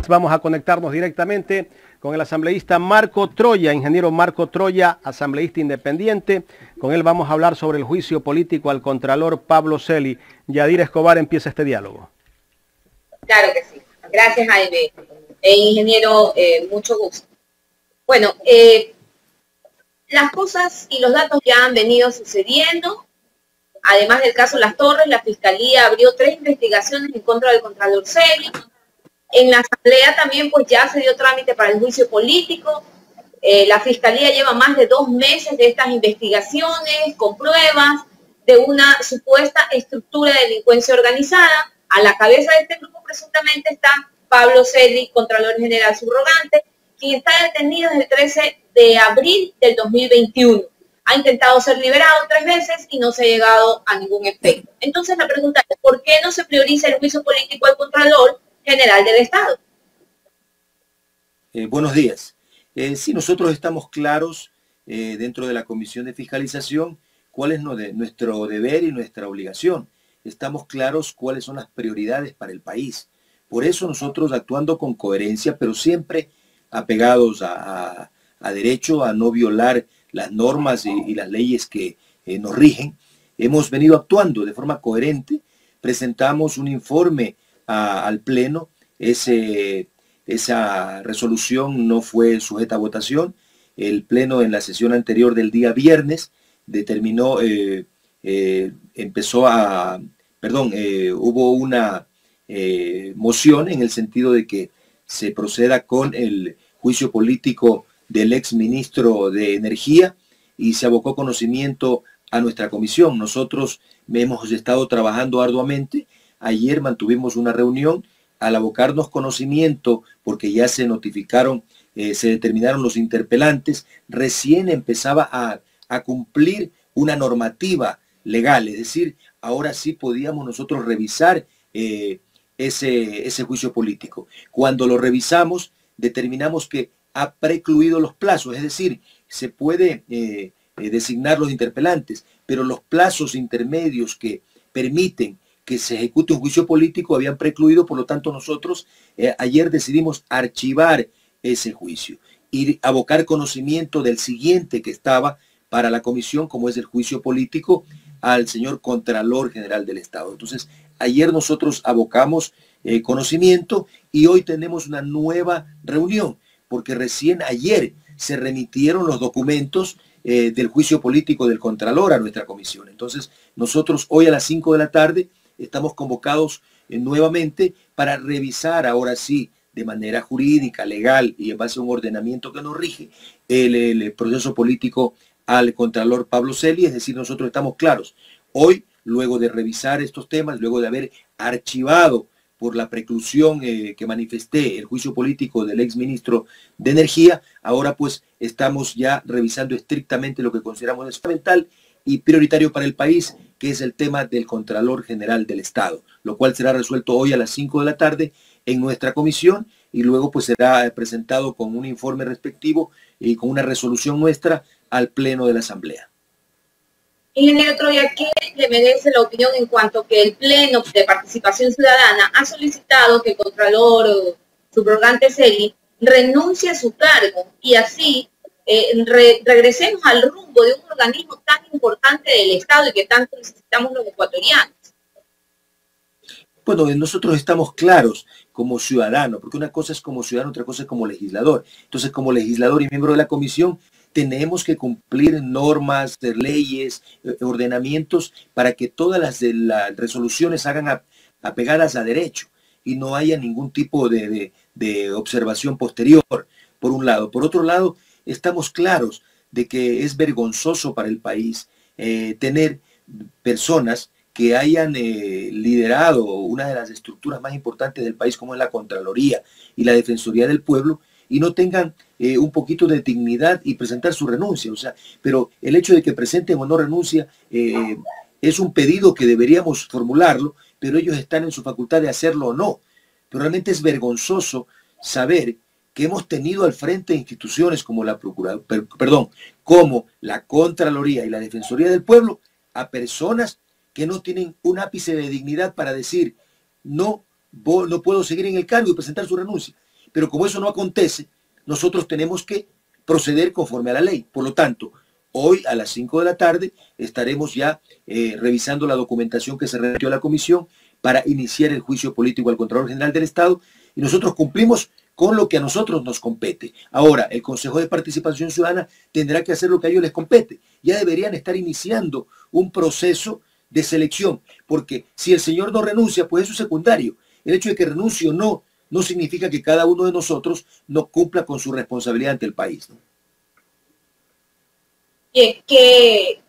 Vamos a conectarnos directamente con el asambleísta Marco Troya, ingeniero Marco Troya, asambleísta independiente. Con él vamos a hablar sobre el juicio político al contralor Pablo Celi. Yadir Escobar empieza este diálogo. Claro que sí. Gracias, Jaime. Ingeniero, mucho gusto. Bueno, las cosas y los datos ya han venido sucediendo. Además del caso Las Torres, la Fiscalía abrió 3 investigaciones en contra del contralor Celi. En la Asamblea también pues ya se dio trámite para el juicio político. La Fiscalía lleva más de 2 meses de estas investigaciones con pruebas de una supuesta estructura de delincuencia organizada. A la cabeza de este grupo presuntamente está Pablo Celi, Contralor General Subrogante, quien está detenido desde el 13 de abril del 2021. Ha intentado ser liberado 3 veces y no se ha llegado a ningún efecto. Entonces la pregunta es, ¿por qué no se prioriza el juicio político al Contralor General del Estado? Buenos días. Sí, nosotros estamos claros dentro de la Comisión de Fiscalización cuál es nuestro deber y nuestra obligación. Estamos claros cuáles son las prioridades para el país. Por eso nosotros, actuando con coherencia, pero siempre apegados a derecho, a no violar las normas y las leyes que nos rigen, hemos venido actuando de forma coherente. Presentamos un informe al Pleno. Esa resolución no fue sujeta a votación. El Pleno en la sesión anterior del día viernes determinó, hubo una moción en el sentido de que se proceda con el juicio político del ex ministro de Energía y se abocó conocimiento a nuestra comisión. Nosotros hemos estado trabajando arduamente. Ayer mantuvimos una reunión. Al abocarnos conocimiento, porque ya se notificaron, se determinaron los interpelantes, recién empezaba a cumplir una normativa legal, es decir, ahora sí podíamos nosotros revisar ese juicio político. Cuando lo revisamos, determinamos que ha precluido los plazos, es decir, se puede designar los interpelantes, pero los plazos intermedios que permiten que se ejecute un juicio político habían precluido. Por lo tanto nosotros ayer decidimos archivar ese juicio y abocar conocimiento del siguiente que estaba para la comisión, como es el juicio político al señor Contralor General del Estado. Entonces ayer nosotros abocamos conocimiento y hoy tenemos una nueva reunión, porque recién ayer se remitieron los documentos del juicio político del Contralor a nuestra comisión. Entonces nosotros hoy a las 5 de la tarde estamos convocados nuevamente para revisar ahora sí de manera jurídica, legal y en base a un ordenamiento que nos rige el proceso político al Contralor Pablo Celi. Es decir, nosotros estamos claros. Hoy, luego de revisar estos temas, luego de haber archivado por la preclusión que manifesté el juicio político del exministro de Energía, ahora pues estamos ya revisando estrictamente lo que consideramos fundamental y prioritario para el país, que es el tema del Contralor General del Estado, lo cual será resuelto hoy a las 5 de la tarde en nuestra comisión y luego pues será presentado con un informe respectivo y con una resolución nuestra al Pleno de la Asamblea. Ingeniero Troya, ¿qué le merece la opinión en cuanto que el Pleno de Participación Ciudadana ha solicitado que el Contralor Subrogante Celi renuncie a su cargo y así regresemos al rumbo de un organismo tan importante del Estado y que tanto necesitamos los ecuatorianos? Bueno, nosotros estamos claros como ciudadanos, porque una cosa es como ciudadano, otra cosa es como legislador. Entonces, como legislador y miembro de la comisión, tenemos que cumplir normas, leyes, ordenamientos para que todas las resoluciones hagan apegadas a derecho y no haya ningún tipo de observación posterior, por un lado. Por otro lado, estamos claros de que es vergonzoso para el país tener personas que hayan liderado una de las estructuras más importantes del país, como es la Contraloría y la Defensoría del Pueblo, y no tengan un poquito de dignidad y presentar su renuncia. O sea, pero el hecho de que presenten o no renuncia es un pedido que deberíamos formularlo, pero ellos están en su facultad de hacerlo o no. Pero realmente es vergonzoso saber que hemos tenido al frente instituciones como como la Contraloría y la Defensoría del Pueblo a personas que no tienen un ápice de dignidad para decir no puedo seguir en el cargo y presentar su renuncia. Pero como eso no acontece, nosotros tenemos que proceder conforme a la ley. Por lo tanto, hoy a las 5 de la tarde estaremos ya revisando la documentación que se remitió a la comisión para iniciar el juicio político al Contralor General del Estado, y nosotros cumplimos con lo que a nosotros nos compete. Ahora, el Consejo de Participación Ciudadana tendrá que hacer lo que a ellos les compete. Ya deberían estar iniciando un proceso de selección, porque si el señor no renuncia, pues eso es secundario. El hecho de que renuncie o no, no significa que cada uno de nosotros no cumpla con su responsabilidad ante el país, ¿no? Bien, ¿qué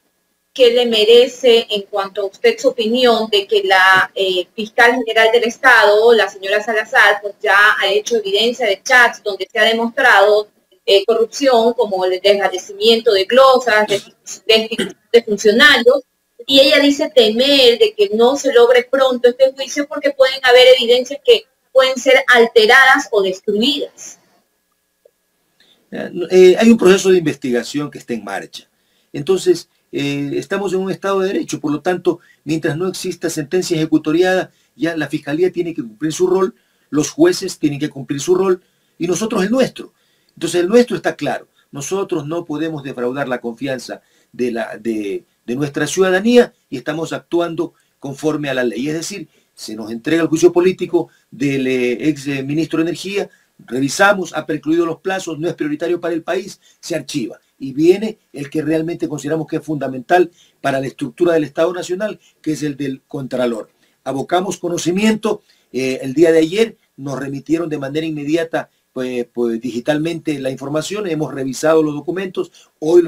le merece en cuanto a usted su opinión de que la fiscal general del Estado, la señora Salazar, pues ya ha hecho evidencia de chats donde se ha demostrado corrupción, como el desvanecimiento de glosas, de funcionarios, y ella dice temer de que no se logre pronto este juicio porque pueden haber evidencias que pueden ser alteradas o destruidas? Hay un proceso de investigación que está en marcha. Entonces, estamos en un Estado de Derecho, por lo tanto, mientras no exista sentencia ejecutoriada, ya la Fiscalía tiene que cumplir su rol, los jueces tienen que cumplir su rol, y nosotros el nuestro. Entonces, el nuestro está claro. Nosotros no podemos defraudar la confianza de nuestra ciudadanía y estamos actuando conforme a la ley. Es decir, se nos entrega el juicio político del ex ministro de Energía, revisamos, ha precluido los plazos, no es prioritario para el país, se archiva. Y viene el que realmente consideramos que es fundamental para la estructura del Estado Nacional, que es el del Contralor. Abocamos conocimiento, el día de ayer nos remitieron de manera inmediata pues digitalmente la información, hemos revisado los documentos, hoy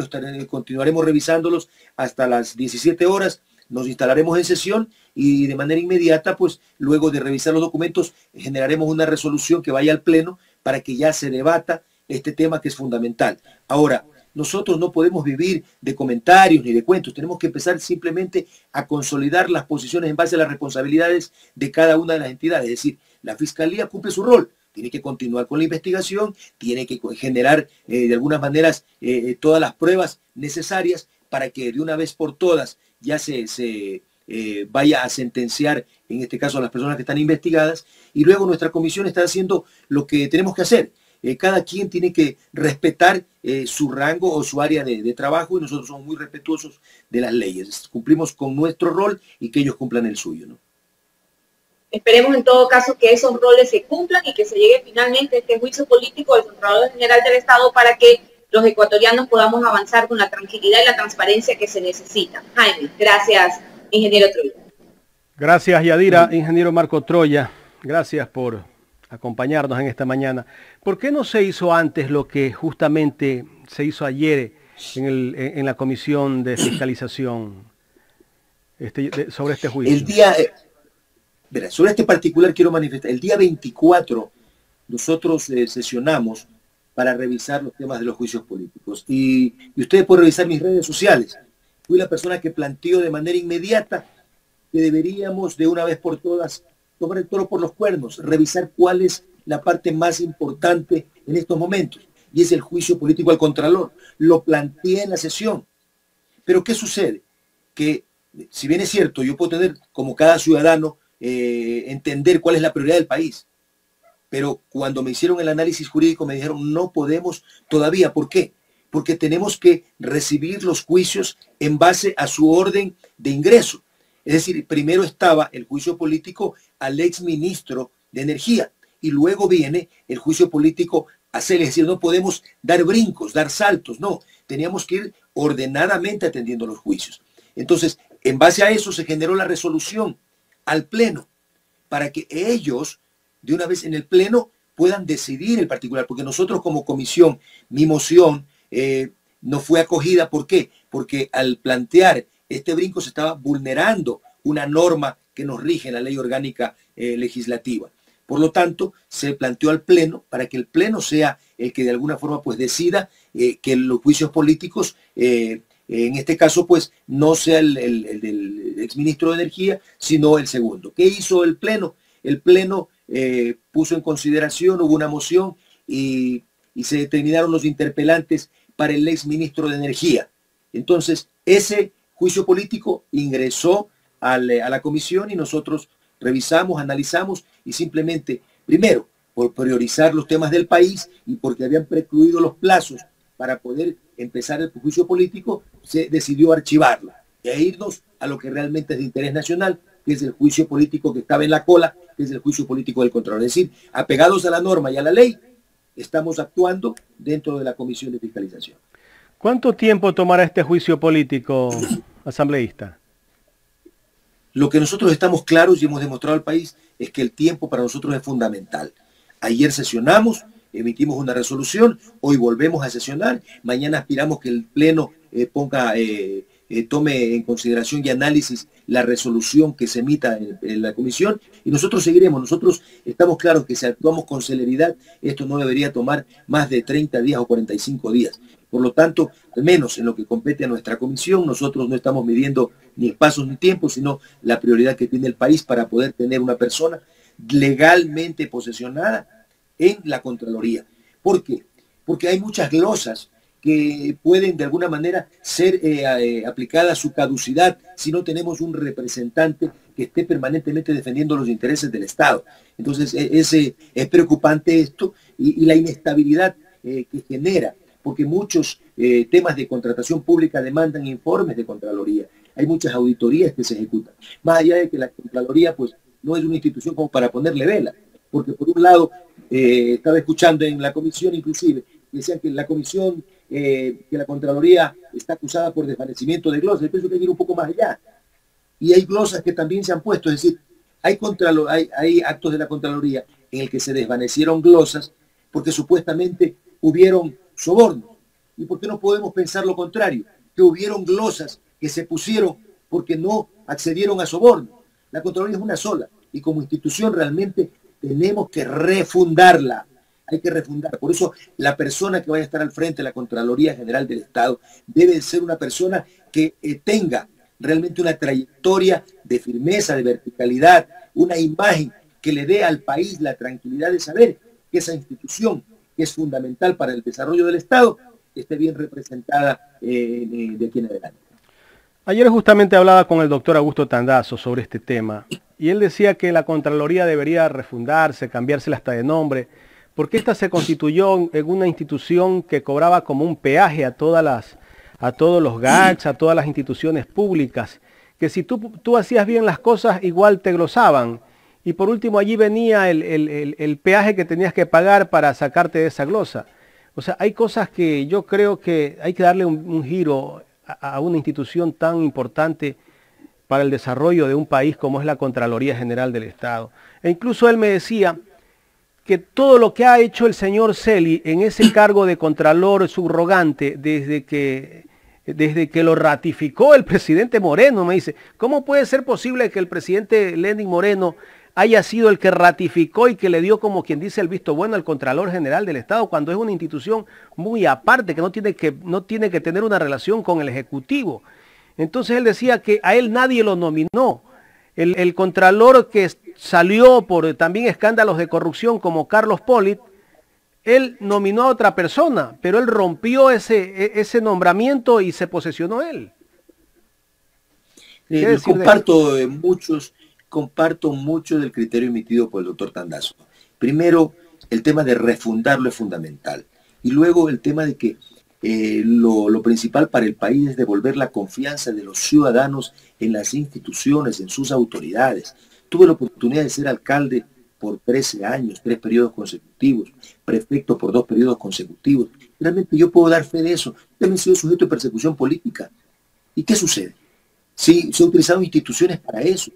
continuaremos revisándolos hasta las 17 horas, nos instalaremos en sesión y de manera inmediata, pues luego de revisar los documentos, generaremos una resolución que vaya al Pleno para que ya se debata este tema que es fundamental. Ahora, nosotros no podemos vivir de comentarios ni de cuentos, tenemos que empezar simplemente a consolidar las posiciones en base a las responsabilidades de cada una de las entidades. Es decir, la Fiscalía cumple su rol, tiene que continuar con la investigación, tiene que generar de algunas maneras todas las pruebas necesarias para que de una vez por todas ya se vaya a sentenciar, en este caso a las personas que están investigadas, y luego nuestra comisión está haciendo lo que tenemos que hacer. Cada quien tiene que respetar su rango o su área de trabajo, y nosotros somos muy respetuosos de las leyes. Cumplimos con nuestro rol y que ellos cumplan el suyo, ¿no? Esperemos en todo caso que esos roles se cumplan y que se llegue finalmente a este juicio político del Contralor General del Estado para que los ecuatorianos podamos avanzar con la tranquilidad y la transparencia que se necesita. Jaime, gracias, ingeniero Troya. Gracias, Yadira. Ingeniero Marco Troya, gracias por acompañarnos en esta mañana. ¿Por qué no se hizo antes lo que justamente se hizo ayer en la comisión de fiscalización sobre este juicio? Sobre este particular quiero manifestar, el día 24 nosotros sesionamos para revisar los temas de los juicios políticos. Y ustedes pueden revisar mis redes sociales. Fui la persona que planteó de manera inmediata que deberíamos de una vez por todas tomar el toro por los cuernos, revisar cuál es la parte más importante en estos momentos, y es el juicio político al Contralor. Lo planteé en la sesión. Pero ¿qué sucede? Que si bien es cierto, yo puedo tener, como cada ciudadano, entender cuál es la prioridad del país, pero cuando me hicieron el análisis jurídico me dijeron no podemos todavía. ¿Por qué? Porque tenemos que recibir los juicios en base a su orden de ingreso. Es decir, primero estaba el juicio político al ex ministro de Energía y luego viene el juicio político a Celia. Es decir, no podemos dar brincos, dar saltos, no, teníamos que ir ordenadamente atendiendo los juicios. Entonces, en base a eso se generó la resolución al Pleno, para que ellos, de una vez en el Pleno, puedan decidir el particular, porque nosotros como comisión, mi moción no fue acogida. ¿Por qué? Porque al plantear este brinco se estaba vulnerando una norma que nos rige en la ley orgánica legislativa. Por lo tanto, se planteó al Pleno para que el Pleno sea el que de alguna forma pues decida que los juicios políticos en este caso, pues, no sea el del exministro de Energía, sino el segundo. ¿Qué hizo el Pleno? El Pleno puso en consideración, hubo una moción y se determinaron los interpelantes para el exministro de Energía. Entonces, ese juicio político ingresó a la comisión y nosotros revisamos, analizamos y simplemente, primero, por priorizar los temas del país y porque habían precluido los plazos para poder empezar el juicio político, se decidió archivarlo e irnos a lo que realmente es de interés nacional, que es el juicio político que estaba en la cola, que es el juicio político del Contralor. Es decir, apegados a la norma y a la ley, estamos actuando dentro de la Comisión de Fiscalización. ¿Cuánto tiempo tomará este juicio político, asambleísta? Lo que nosotros estamos claros y hemos demostrado al país es que el tiempo para nosotros es fundamental. Ayer sesionamos, emitimos una resolución, hoy volvemos a sesionar, mañana aspiramos que el Pleno tome en consideración y análisis la resolución que se emita en la comisión y nosotros seguiremos. Nosotros estamos claros que si actuamos con celeridad, esto no debería tomar más de 30 días o 45 días. Por lo tanto, al menos en lo que compete a nuestra comisión, nosotros no estamos midiendo ni espacios ni tiempos, sino la prioridad que tiene el país para poder tener una persona legalmente posesionada en la Contraloría. ¿Por qué? Porque hay muchas glosas que pueden de alguna manera ser aplicadas a su caducidad si no tenemos un representante que esté permanentemente defendiendo los intereses del Estado. Entonces es preocupante esto y la inestabilidad que genera, porque muchos temas de contratación pública demandan informes de Contraloría. Hay muchas auditorías que se ejecutan. Más allá de que la Contraloría pues no es una institución como para ponerle vela, porque por un lado estaba escuchando en la comisión inclusive, decían que la comisión, que la Contraloría está acusada por desvanecimiento de glosas. Yo pienso que hay que ir un poco más allá. Y hay glosas que también se han puesto, es decir, hay actos de la Contraloría en el que se desvanecieron glosas porque supuestamente hubieron sobornos. ¿Y por qué no podemos pensar lo contrario? Que hubieron glosas que se pusieron porque no accedieron a sobornos. La Contraloría es una sola y como institución realmente tenemos que refundarla. Hay que refundar. Por eso la persona que vaya a estar al frente de la Contraloría General del Estado debe ser una persona que tenga realmente una trayectoria de firmeza, de verticalidad, una imagen que le dé al país la tranquilidad de saber que esa institución, que es fundamental para el desarrollo del Estado, esté bien representada de aquí en adelante. Ayer justamente hablaba con el doctor Augusto Tandazo sobre este tema y él decía que la Contraloría debería refundarse, cambiársela hasta de nombre, porque esta se constituyó en una institución que cobraba como un peaje a todos los GACs, a todas las instituciones públicas, que si tú hacías bien las cosas, igual te glosaban. Y por último, allí venía el peaje que tenías que pagar para sacarte de esa glosa. O sea, hay cosas que yo creo que hay que darle un giro a una institución tan importante para el desarrollo de un país como es la Contraloría General del Estado. E incluso él me decía que todo lo que ha hecho el señor Celi en ese cargo de Contralor subrogante desde que lo ratificó el presidente Moreno, me dice, ¿cómo puede ser posible que el presidente Lenín Moreno haya sido el que ratificó y que le dio, como quien dice, el visto bueno al Contralor General del Estado, cuando es una institución muy aparte, que no tiene que tener una relación con el Ejecutivo? Entonces él decía que a él nadie lo nominó. El Contralor que salió por también escándalos de corrupción como Carlos Polit, él nominó a otra persona, pero él rompió ese nombramiento y se posesionó él. Comparto mucho del criterio emitido por el doctor Tandazo. Primero, el tema de refundarlo es fundamental. Y luego el tema de que lo principal para el país es devolver la confianza de los ciudadanos en las instituciones, en sus autoridades. Tuve la oportunidad de ser alcalde por 13 años, 3 periodos consecutivos, prefecto por 2 periodos consecutivos. Realmente yo puedo dar fe de eso. También he sido sujeto de persecución política. ¿Y qué sucede? Sí, se han utilizado instituciones para eso,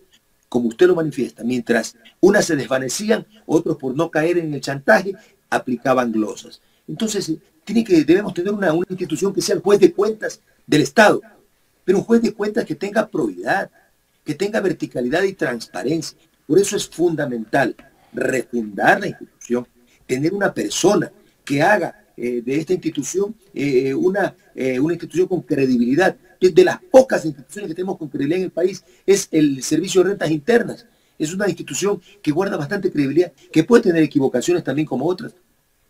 como usted lo manifiesta. Mientras unas se desvanecían, otros por no caer en el chantaje, aplicaban glosas. Entonces, debemos tener una institución que sea el juez de cuentas del Estado, pero un juez de cuentas que tenga probidad, que tenga verticalidad y transparencia. Por eso es fundamental refundar la institución, tener una persona que haga de esta institución una institución con credibilidad. De las pocas instituciones que tenemos con credibilidad en el país es el Servicio de Rentas Internas. Es una institución que guarda bastante credibilidad, que puede tener equivocaciones también como otras,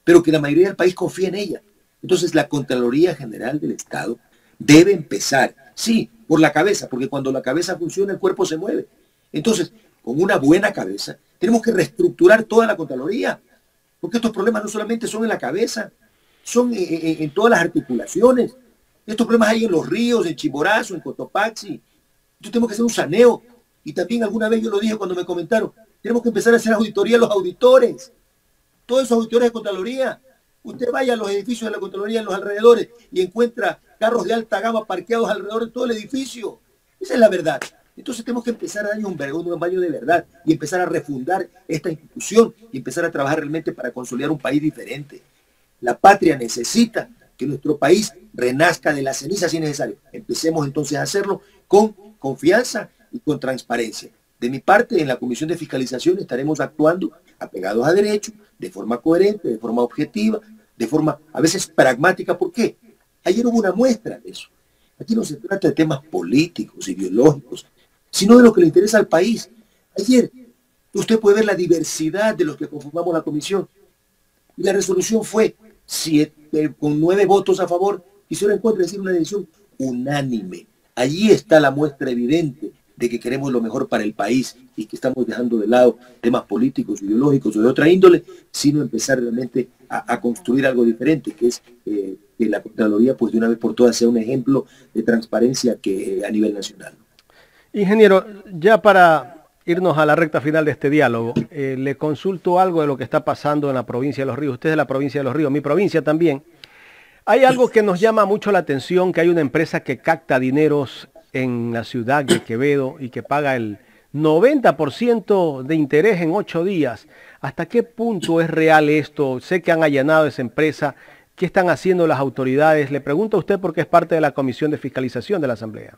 pero que la mayoría del país confía en ella. Entonces la Contraloría General del Estado debe empezar, sí, por la cabeza, porque cuando la cabeza funciona el cuerpo se mueve. Entonces, con una buena cabeza, tenemos que reestructurar toda la Contraloría. porque estos problemas no solamente son en la cabeza, son en todas las articulaciones. Estos problemas hay en los ríos, en Chimborazo, en Cotopaxi. Entonces tenemos que hacer un saneo. Y también alguna vez yo lo dije cuando me comentaron, tenemos que empezar a hacer auditoría a los auditores. Todos esos auditores de Contraloría. Usted vaya a los edificios de la Contraloría en los alrededores y encuentra carros de alta gama parqueados alrededor de todo el edificio. Esa es la verdad. Entonces tenemos que empezar a darle un baño de verdad y empezar a refundar esta institución y empezar a trabajar realmente para consolidar un país diferente. La patria necesita que nuestro país renazca de la ceniza si es necesario. Empecemos entonces a hacerlo con confianza y con transparencia. De mi parte, en la Comisión de Fiscalización estaremos actuando apegados a derecho, de forma coherente, de forma objetiva, de forma a veces pragmática. ¿Por qué? Ayer hubo una muestra de eso. Aquí no se trata de temas políticos, ideológicos, sino de lo que le interesa al país. Ayer usted puede ver la diversidad de los que conformamos la comisión. Y la resolución fue con 9 votos a favor y 0 en contra, es decir, una decisión unánime. Allí está la muestra evidente de que queremos lo mejor para el país y que estamos dejando de lado temas políticos, ideológicos o de otra índole, sino empezar realmente a construir algo diferente, que es que la Contraloría, pues de una vez por todas, sea un ejemplo de transparencia a nivel nacional. Ingeniero, ya para irnos a la recta final de este diálogo, le consulto algo de lo que está pasando en la provincia de Los Ríos. Usted es de la provincia de Los Ríos, mi provincia también. Hay algo que nos llama mucho la atención, que hay una empresa que capta dineros en la ciudad de Quevedo y que paga el 90% de interés en 8 días. ¿Hasta qué punto es real esto? Sé que han allanado esa empresa. ¿Qué están haciendo las autoridades? Le pregunto a usted porque es parte de la Comisión de Fiscalización de la Asamblea.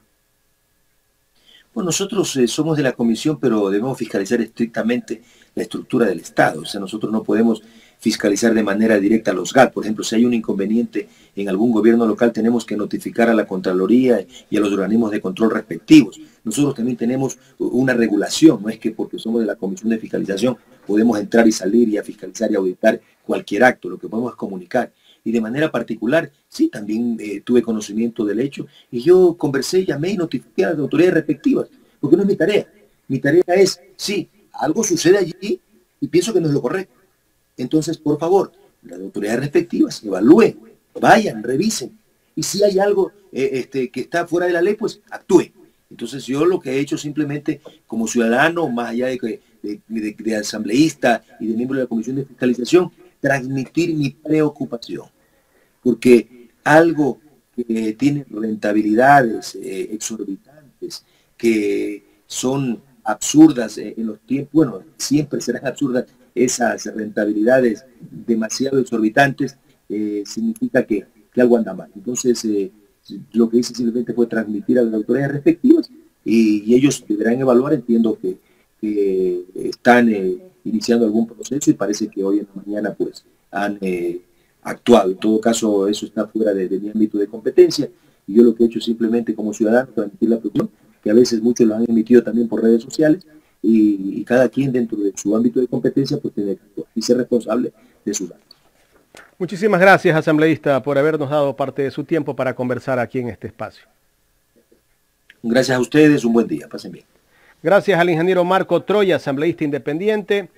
Bueno, nosotros somos de la comisión, pero debemos fiscalizar estrictamente la estructura del Estado. O sea, nosotros no podemos fiscalizar de manera directa a los GAT. Por ejemplo, si hay un inconveniente en algún gobierno local, tenemos que notificar a la Contraloría y a los organismos de control respectivos. Nosotros también tenemos una regulación, no es que porque somos de la Comisión de Fiscalización podemos entrar y salir y a fiscalizar y auditar cualquier acto. Lo que podemos es comunicar. Y de manera particular, sí, también tuve conocimiento del hecho y yo conversé, llamé y notifiqué a las autoridades respectivas, porque no es mi tarea. Mi tarea es, sí, algo sucede allí y pienso que no es lo correcto. Entonces, por favor, las autoridades respectivas evalúen, vayan, revisen. Y si hay algo que está fuera de la ley, pues actúen. Entonces yo lo que he hecho simplemente como ciudadano, más allá de asambleísta y de miembro de la Comisión de Fiscalización, transmitir mi preocupación. Porque algo que tiene rentabilidades exorbitantes, que son absurdas en los tiempos, bueno, siempre serán absurdas esas rentabilidades demasiado exorbitantes, significa que algo anda mal. Entonces, lo que hice simplemente fue transmitir a las autoridades respectivas y ellos deberán evaluar. Entiendo que están iniciando algún proceso y parece que hoy en la mañana pues han actuado. En todo caso, eso está fuera de mi ámbito de competencia y yo lo que he hecho simplemente como ciudadano transmitir la preocupación, que a veces muchos lo han emitido también por redes sociales y cada quien dentro de su ámbito de competencia pues tiene que actuar y ser responsable de sus actos. Muchísimas gracias, asambleísta, por habernos dado parte de su tiempo para conversar aquí en este espacio. Gracias a ustedes, un buen día, pasen bien. Gracias al ingeniero Marco Troya, asambleísta independiente.